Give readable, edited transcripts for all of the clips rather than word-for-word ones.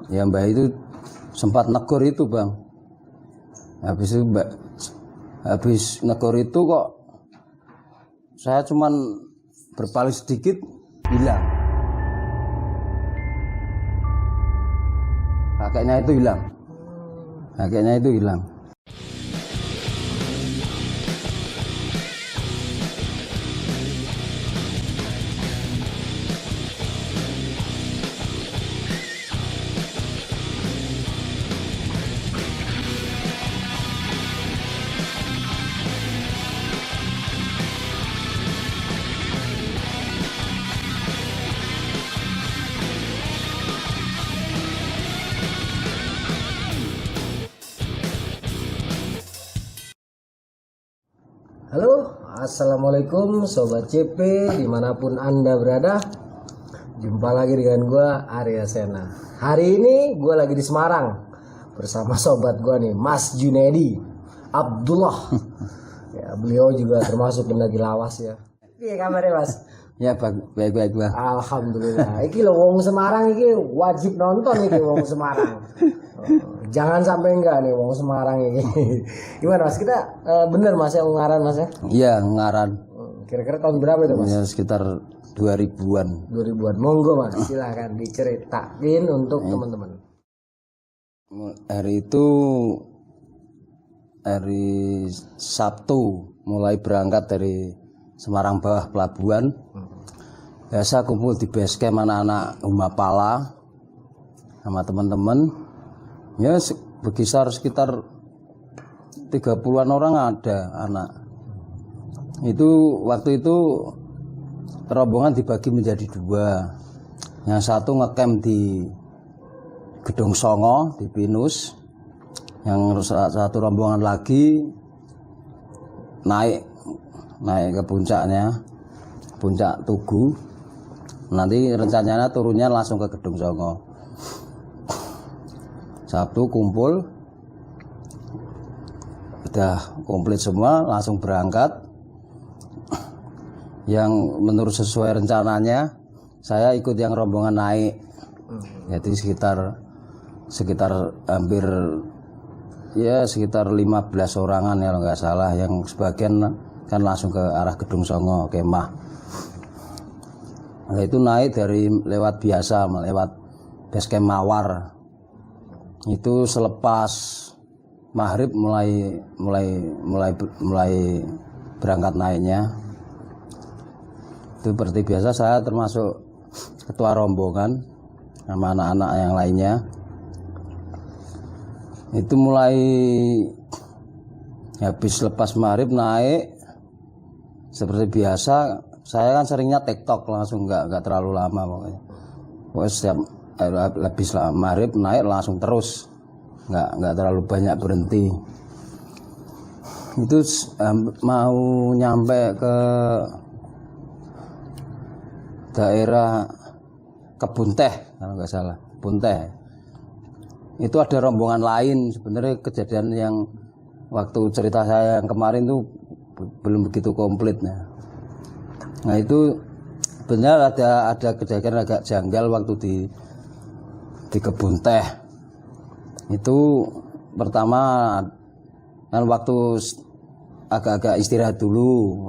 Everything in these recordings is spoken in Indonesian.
Ya Mbah itu sempat negur itu Bang. Habis negur itu kok saya cuman berpaling sedikit hilang. Kakeknya itu hilang. Halo, assalamualaikum sobat CP dimanapun anda berada. Jumpa lagi dengan gue Arya Sena. Hari ini gue lagi di Semarang bersama sobat gue nih, Mas Junedi Abdullah. Ya, beliau juga termasuk pendaki lawas ya. Iya kabarnya Mas? Ya baik Bang. Alhamdulillah. Iki lo wong Semarang iki wajib nonton iki wong Semarang. Jangan sampai enggak nih wong Semarang ini. Gimana Mas? Kita bener Mas yang ngaran Mas ya? Iya, ngaran. Kira-kira tahun berapa itu Mas? Ya, sekitar 2000-an. 2000-an. Monggo Mas, silahkan diceritain untuk teman-teman. Hari itu hari Sabtu mulai berangkat dari Semarang Bawah Pelabuhan. Biasa kumpul di base camp anak-anak Humapala sama teman-teman. Ya berkisar sekitar 30-an orang ada anak. Waktu itu rombongan dibagi menjadi dua. Yang satu ngecamp di Gedung Songo di Pinus. Yang satu rombongan lagi naik ke puncaknya, puncak Tugu. Nanti rencananya turunnya langsung ke Gedung Songo. Sabtu kumpul, udah komplit semua, langsung berangkat. Yang menurut sesuai rencananya, saya ikut yang rombongan naik. Jadi sekitar hampir ya sekitar 15 orangan ya kalau nggak salah. Yang sebagian kan langsung ke arah Gedung Songo kemah. Nah, itu naik lewat base camp Mawar. Itu selepas maghrib mulai berangkat naiknya. Itu seperti biasa saya termasuk ketua rombongan sama anak-anak yang lainnya. Itu mulai habis lepas maghrib naik seperti biasa. Saya kan seringnya TikTok langsung nggak terlalu lama pokoknya. Pokoknya setiap habis maghrib naik langsung terus, nggak terlalu banyak berhenti. Itu mau nyampe ke daerah Kebun Teh kalau nggak salah, Kebun Teh. Itu ada rombongan lain. Sebenarnya kejadian yang waktu cerita saya yang kemarin itu belum begitu komplitnya. Nah itu benar ada kejadian agak janggal waktu di Kebun Teh. Itu pertama kan waktu agak-agak istirahat dulu.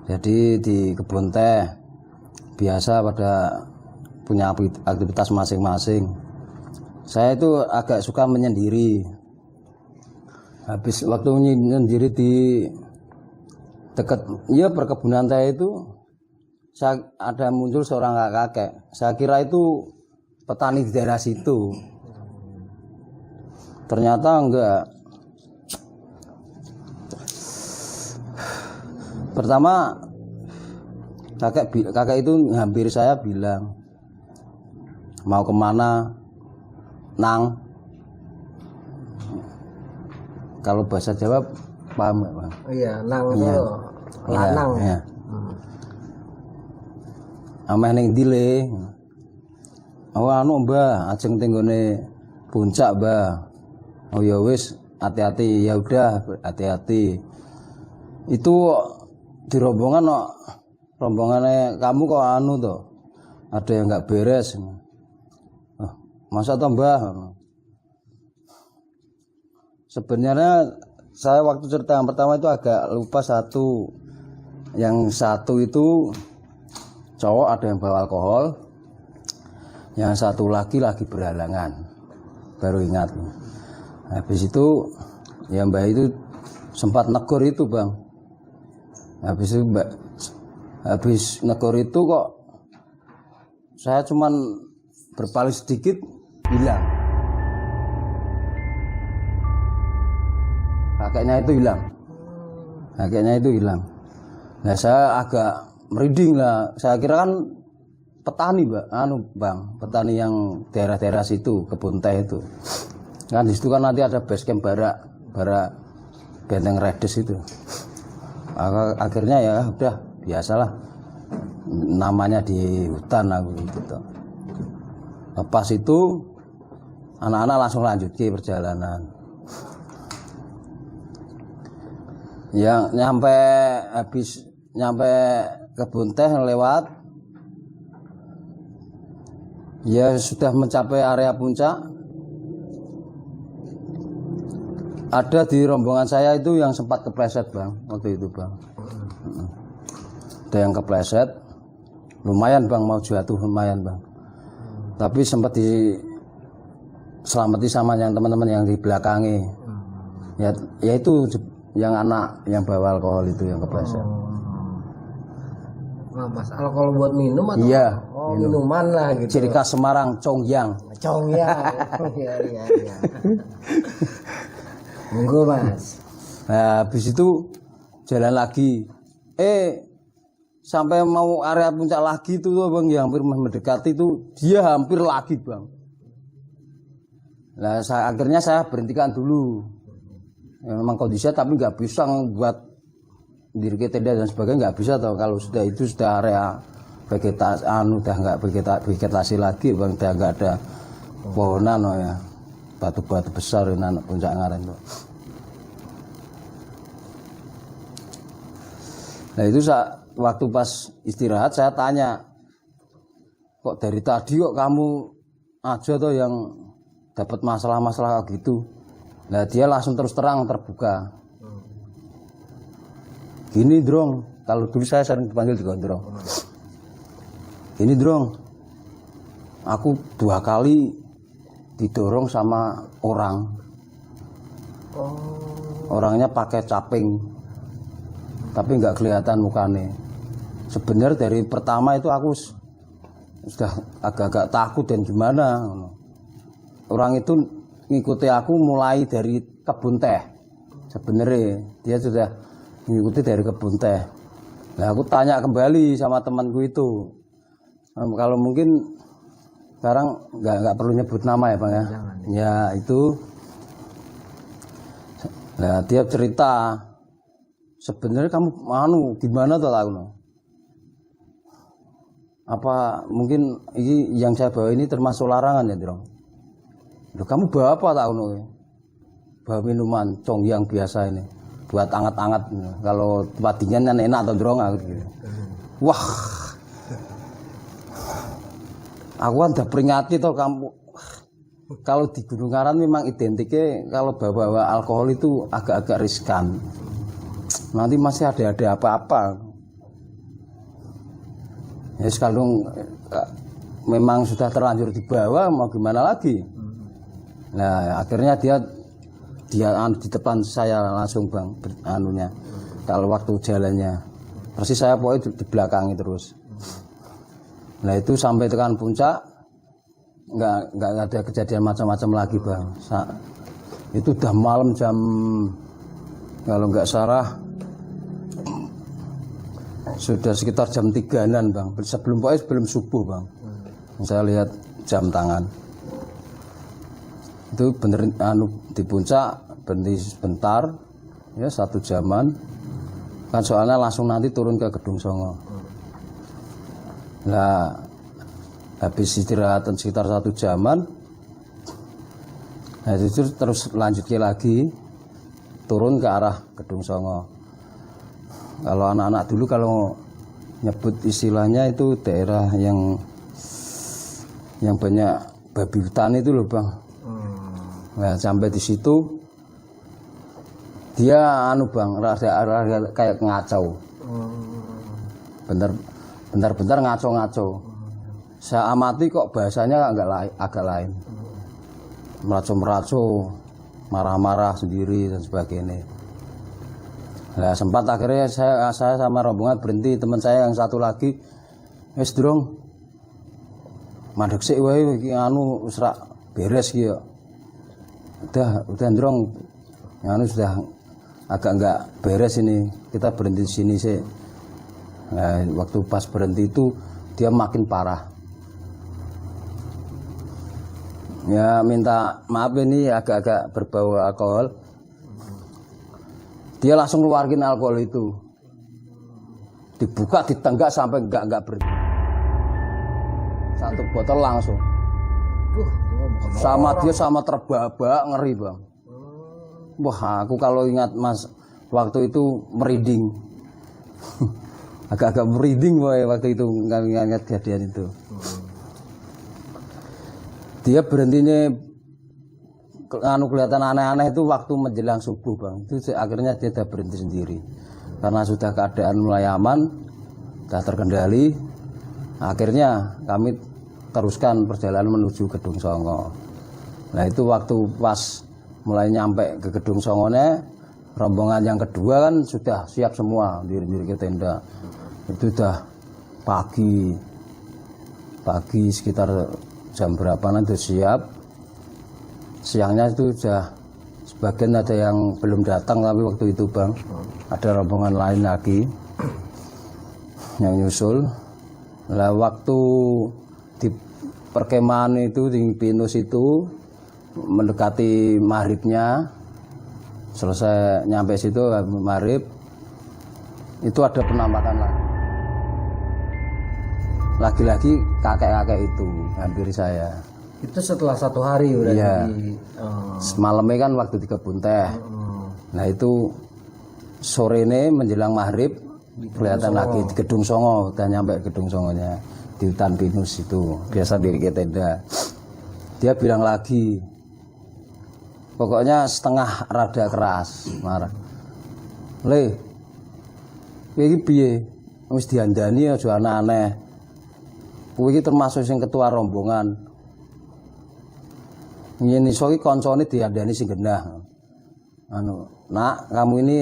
Jadi di Kebun Teh biasa pada punya aktivitas masing-masing. Saya itu agak suka menyendiri. Habis waktu menyendiri di dekat perkebunan teh itu ada muncul seorang kakek. Saya kira itu petani di daerah situ. Ternyata enggak. Pertama kakek itu hampir saya bilang, mau kemana Nang? Kalau bahasa Jawa paham nggak Bang? Iya, Nang itu lanang. Iya. Ameh ning dile. Oh anu Mbah, ajeng tenggone puncak Mbah. Oh ya wis, hati-hati. Ya udah, hati-hati. Itu di rombongan rombongannya kamu kok anu toh. Ada yang nggak beres. masa tambah. Sebenarnya saya waktu cerita yang pertama itu agak lupa satu. Yang satu itu cowok ada yang bawa alkohol, yang satu lagi berhalangan. Baru ingat. Habis itu ya Mbak itu sempat negur itu Bang. Habis itu habis negur itu kok saya cuman berpaling sedikit hilang. Kakeknya itu hilang. Nah saya agak merinding lah. Saya kira kan petani Bang, petani yang daerah-daerah situ, kebun teh itu. Kan di situ kan nanti ada base camp barak Benteng Redes itu. Akhirnya ya udah biasalah. Namanya di hutan aku gitu. Lepas itu anak-anak langsung lanjut ke perjalanan. Yang nyampe kebun teh lewat, ya sudah mencapai area puncak. Ada di rombongan saya itu yang sempat kepleset Bang, waktu itu Bang. Ada yang kepleset, lumayan Bang, mau jatuh lumayan Bang. Tapi sempat diselamati sama yang teman-teman yang di belakangnya. Ya itu yang anak yang bawa alkohol itu yang kepleset. Nah, Mas, alkohol buat minum atau? Iya, minuman lah gitu. Ciri khas Semarang, Congyang. Iya. Monggo Mas. Nah, habis itu jalan lagi. Sampai mau area puncak lagi itu Bang, yang hampir mendekati itu dia hampir lagi Bang. Nah, akhirnya saya berhentikan dulu. Ya, memang kondisinya tapi nggak bisa buat diri tenda dan sebagainya, nggak bisa toh kalau sudah itu sudah area vegetasi udah nggak vegetasi lagi Bang, udah nggak ada pohonan ya, batu-batu besar ini anak puncak Ngaren tuh. Nah itu waktu pas istirahat saya tanya, kok dari tadi kok kamu aja tuh yang dapat masalah-masalah gitu. Nah dia langsung terus terang terbuka. Gini Drong, kalau dulu saya sering dipanggil juga Drong. Gini Drong, aku 2 kali didorong sama orang. Orangnya pakai caping, tapi nggak kelihatan mukanya. Sebenarnya dari pertama itu aku sudah agak-agak takut dan gimana. Orang itu ngikuti aku mulai dari kebun teh. Sebenarnya dia sudah mengikuti dari kebun teh. Nah aku tanya kembali sama temanku itu, kalau mungkin sekarang nggak perlu nyebut nama ya Bang ya. Ya itu. Nah dia cerita, sebenarnya kamu gimana tuh aku? Apa mungkin ini yang saya bawa ini termasuk larangan ya Drong? Loh, kamu bawa apa tahu nih? Bawa minuman Congyang biasa ini, buat anget-anget. Kalau tempat dingin kan enak atau Drong gitu. Wah, aku kan udah peringati toh kamu. Kalau di Gunung Ngaren memang identiknya kalau bawa alkohol itu agak-agak riskan. Nanti masih ada apa-apa. Ya sekarang memang sudah terlanjur dibawa, mau gimana lagi? Nah akhirnya dia di depan saya langsung Bang kalau waktu jalannya persis saya pokoknya di belakang terus. Nah itu sampai tekan puncak nggak ada kejadian macam-macam lagi Bang. Itu udah malam jam kalau nggak salah sudah sekitar jam 3-an Bang, sebelum subuh Bang. Saya lihat jam tangan itu bener di puncak berhenti sebentar ya 1 jaman kan, soalnya langsung nanti turun ke Gedung Songo. Nah habis istirahatan sekitar 1 jaman, nah itu terus lanjutnya lagi turun ke arah Gedung Songo. Kalau anak-anak dulu kalau nyebut istilahnya itu daerah yang banyak babi hutan itu loh bang. Nah sampai di situ dia bang rada kayak ngacau. Bentar ngaco-ngaco. Saya amati kok bahasanya agak lain. Meraco-meraco, marah-marah sendiri dan sebagainya. Nah sempat akhirnya saya sama rombongan berhenti, teman saya yang satu lagi wis durung mandek sik wae iki serak beres iki ya. Udah durung sudah agak enggak beres ini. Kita berhenti di sini sih. Nah, waktu pas berhenti itu dia makin parah. Ya minta maaf ini agak-agak berbau alkohol. Dia langsung keluarin alkohol itu, dibuka, ditenggak sampai enggak berhenti. Satu botol langsung. Sama dia sama terbabak ngeri bang. Wah aku kalau ingat mas waktu itu merinding. Agak-agak merinding waktu itu ingat kejadian itu. Dia berhentinya kelihatan aneh-aneh itu waktu menjelang subuh bang. Itu akhirnya dia sudah berhenti sendiri karena sudah keadaan mulai aman, sudah terkendali. Akhirnya kami teruskan perjalanan menuju Gedung Songo. Nah itu waktu pas mulai nyampe ke Gedung Songonya, rombongan yang kedua kan sudah siap semua diri ke tenda. Itu sudah pagi sekitar jam berapa nanti siap. Siangnya itu sudah sebagian ada yang belum datang tapi waktu itu bang ada rombongan lain lagi yang nyusul. Nah waktu di perkemahan itu di Pinus itu mendekati maghribnya, selesai nyampe situ maghrib itu ada penampakan lagi kakek-kakek itu hampir saya. Itu setelah 1 hari udah iya. Semalamnya kan waktu di kebun teh. Nah itu sore ini menjelang maghrib kelihatan lagi di Gedung Songo, udah nyampe Gedung Songonya di hutan pinus itu biasa diri tenda. Dia bilang lagi, pokoknya setengah rada keras marah. Le, iki piye? Wis diandani aja aneh-aneh. Kowe iki termasuk sing ketua rombongan. Ini soalnya koncone diandani sing genah. Nak, kamu ini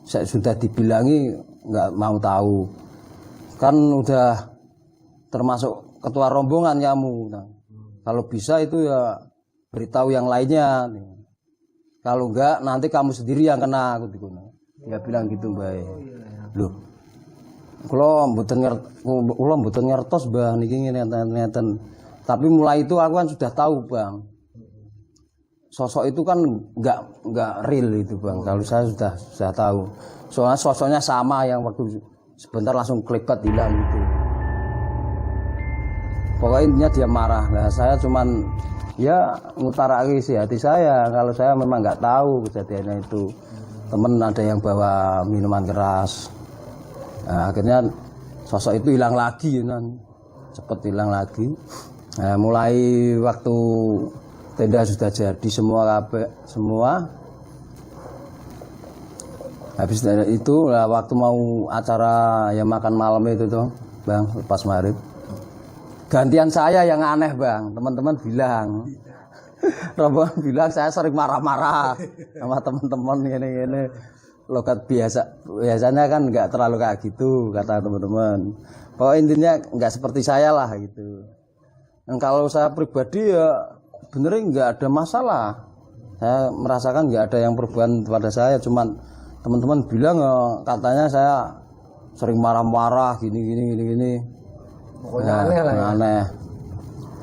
saya sudah dibilangi nggak mau tahu. Kan udah termasuk ketua rombongan kamu. Nah, kalau bisa itu ya beritahu yang lainnya. Kalau enggak nanti kamu sendiri yang kena. Dia bilang gitu baik. Loh, kalau mboten ngertos Mbah niki ngeten. Tapi mulai itu aku kan sudah tahu bang. Sosok itu kan nggak real itu bang. Kalau saya sudah tahu. Soalnya sosoknya sama yang waktu sebentar langsung kelebat hilang gitu. Pokoknya intinya dia marah. Nah saya cuman ya ngutarakan isi hati saya. Kalau saya memang nggak tahu kejadiannya itu. Temen ada yang bawa minuman keras. Nah, akhirnya sosok itu hilang lagi, cepet hilang lagi. Nah, mulai waktu tenda sudah jadi semua. Habis dari itu, waktu mau acara yang makan malam itu tuh, bang, pas maghrib. Gantian saya yang aneh bang, teman-teman bilang. Rombongan bilang saya sering marah-marah sama teman-teman ini. Logat biasanya kan nggak terlalu kayak gitu kata teman-teman. Pokoknya intinya nggak seperti saya lah gitu. Dan kalau saya pribadi ya benernya nggak ada masalah. Saya merasakan nggak ada yang perbuatan pada saya. Cuman teman-teman bilang katanya saya sering marah-marah gini. Pokoknya aneh lah ya. Aneh.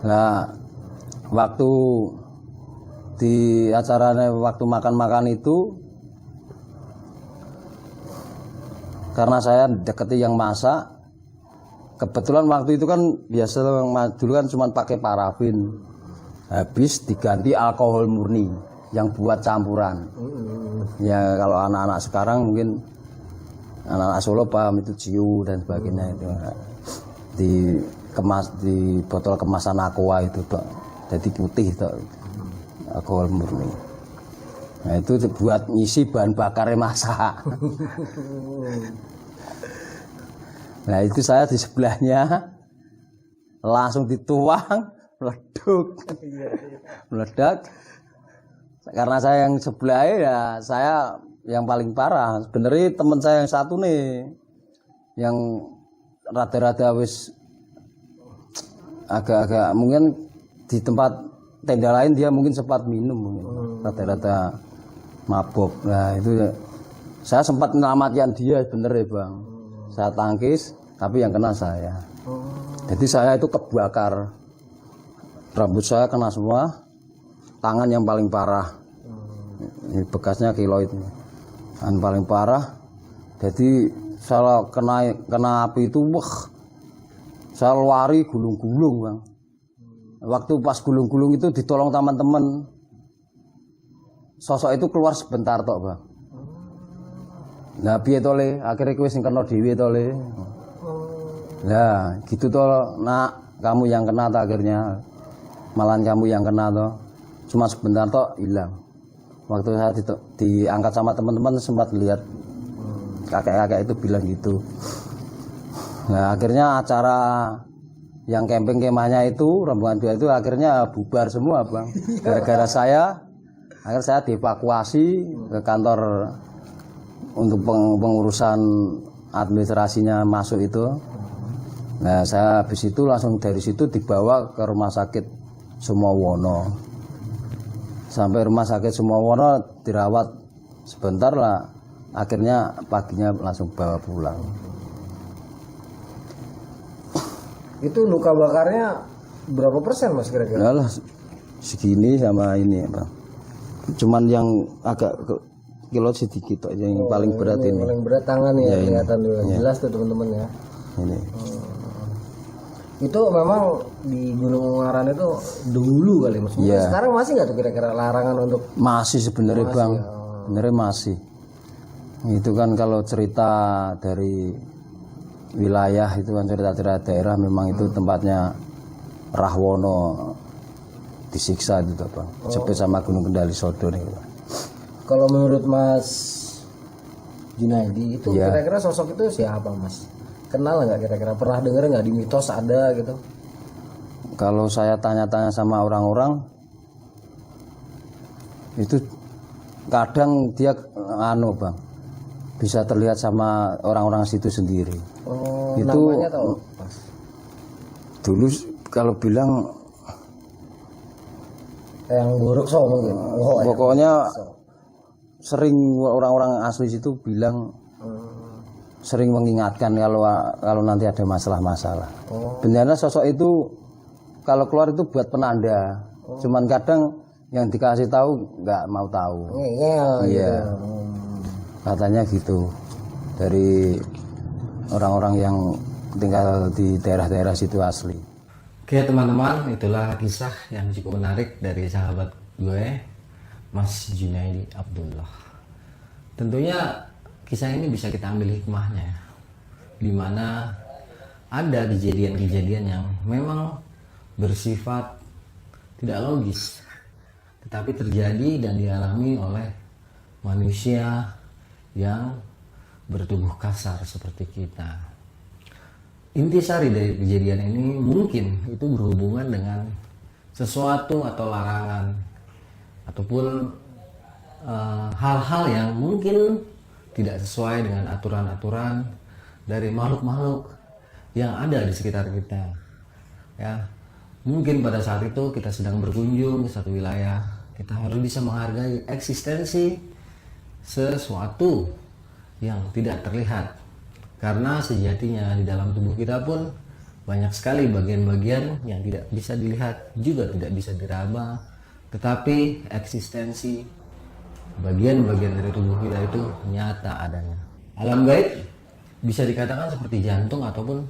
Nah waktu di acaranya waktu makan-makan itu karena saya deketi yang masak, kebetulan waktu itu kan biasa dulu kan cuma pakai parafin, habis diganti alkohol murni yang buat campuran. Ya kalau anak-anak sekarang mungkin anak-anak Solo paham itu ciu dan sebagainya itu dikemas di botol kemasan aqua itu Pak. jadi putih toh, alkohol murni. Nah itu buat ngisi bahan bakarnya masak. Nah itu saya di sebelahnya langsung dituang, meledak. Karena saya yang sebelahnya ya saya yang paling parah. Sebenarnya teman saya yang satu nih, yang rada-rada wis agak-agak mungkin di tempat tenda lain dia mungkin sempat minum mungkin, rada-rada mabok. Nah itu saya sempat menyelamatkan dia sebenarnya bang. Saya tangkis tapi yang kena saya. Jadi saya itu kebakar, rambut saya kena semua, tangan yang paling parah, ini bekasnya kiloid, yang paling parah. Jadi saya kena api itu, wah, saya lari gulung-gulung bang. Waktu pas gulung-gulung itu ditolong teman-teman, sosok itu keluar sebentar tok bang. Nah piye tole, akhirnya kowe sing kena dhewe tole. Nah gitu toh, nak kamu yang kena tak akhirnya, malahan kamu yang kena toh, cuma sebentar toh hilang. Waktu saya diangkat sama teman-teman sempat lihat kakek-kakek itu bilang gitu. Nah akhirnya acara yang camping kemahnya itu rombongan dua itu akhirnya bubar semua bang. Gara-gara saya, akhirnya saya dievakuasi ke kantor untuk pengurusan administrasinya masuk itu. Nah saya habis itu langsung dari situ dibawa ke rumah sakit Sumowono. Sampai rumah sakit Sumowono dirawat sebentar lah, akhirnya paginya langsung bawa pulang. Itu luka bakarnya berapa persen mas kira-kira? Yalah segini sama ini bang. Cuman yang agak kilo sedikit aja yang paling berat ini. Paling berat tangan ya, kelihatan dulu. Jelas tuh teman-teman ya. Ini. Itu memang di Gunung Ungaran itu dulu kali mas. Sekarang masih nggak tuh kira-kira larangan untuk? Masih sebenarnya bang, sebenarnya masih. Itu kan kalau cerita dari wilayah itu kan cerita-cerita daerah memang itu tempatnya Rahwono disiksa itu bang. Sebut sama Gunung Kendali Sodo nih. Kalau menurut Mas Junaidi itu kira-kira sosok itu siapa mas? Kenal nggak kira-kira? Pernah denger nggak di mitos ada gitu? Kalau saya tanya-tanya sama orang-orang itu kadang dia bang bisa terlihat sama orang-orang situ sendiri. Itu namanya tahu mas? Dulu kalau bilang yang buruk so mungkin. Pokoknya sering orang-orang asli situ bilang sering mengingatkan kalau nanti ada masalah-masalah. Benernya sosok itu kalau keluar itu buat penanda. Cuman kadang yang dikasih tahu nggak mau tahu. Iya. Katanya gitu dari orang-orang yang tinggal di daerah-daerah situ asli. Oke teman-teman, itulah kisah yang cukup menarik dari sahabat gue, Mas Junaidi Abdullah. Tentunya kisah ini bisa kita ambil hikmahnya, dimana ada kejadian-kejadian yang memang bersifat tidak logis, tetapi terjadi dan dialami oleh manusia yang bertubuh kasar seperti kita. Intisari dari kejadian ini mungkin itu berhubungan dengan sesuatu atau larangan ataupun hal-hal yang mungkin tidak sesuai dengan aturan-aturan dari makhluk-makhluk yang ada di sekitar kita. Ya, mungkin pada saat itu kita sedang berkunjung ke satu wilayah, kita harus bisa menghargai eksistensi sesuatu yang tidak terlihat. Karena sejatinya di dalam tubuh kita pun banyak sekali bagian-bagian yang tidak bisa dilihat, juga tidak bisa diraba, tetapi eksistensi bagian-bagian dari tubuh kita itu nyata adanya. Alam gaib bisa dikatakan seperti jantung ataupun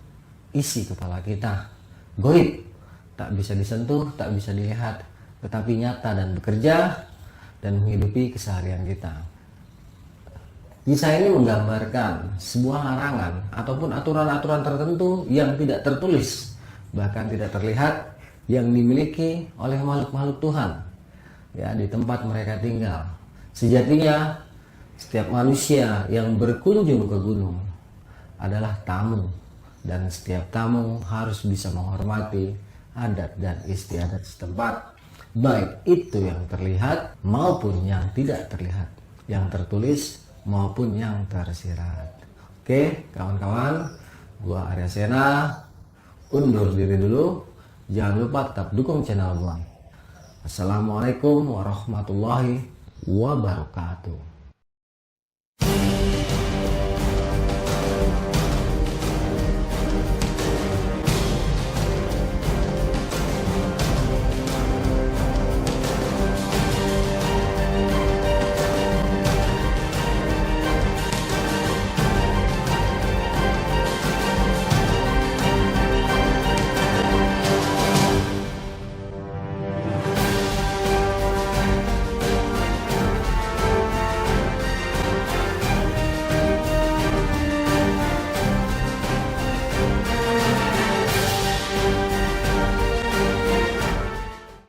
isi kepala kita. Gaib tak bisa disentuh, tak bisa dilihat, tetapi nyata dan bekerja dan menghidupi keseharian kita. Kisah ini menggambarkan sebuah larangan ataupun aturan-aturan tertentu yang tidak tertulis, bahkan tidak terlihat, yang dimiliki oleh makhluk-makhluk Tuhan ya di tempat mereka tinggal. Sejatinya setiap manusia yang berkunjung ke gunung adalah tamu, dan setiap tamu harus bisa menghormati adat dan istiadat setempat, baik itu yang terlihat maupun yang tidak terlihat, yang tertulis maupun yang tersirat. Oke kawan-kawan, gua Arya Sena undur diri dulu. Jangan lupa tetap dukung channel gua. Assalamualaikum warahmatullahi wabarakatuh.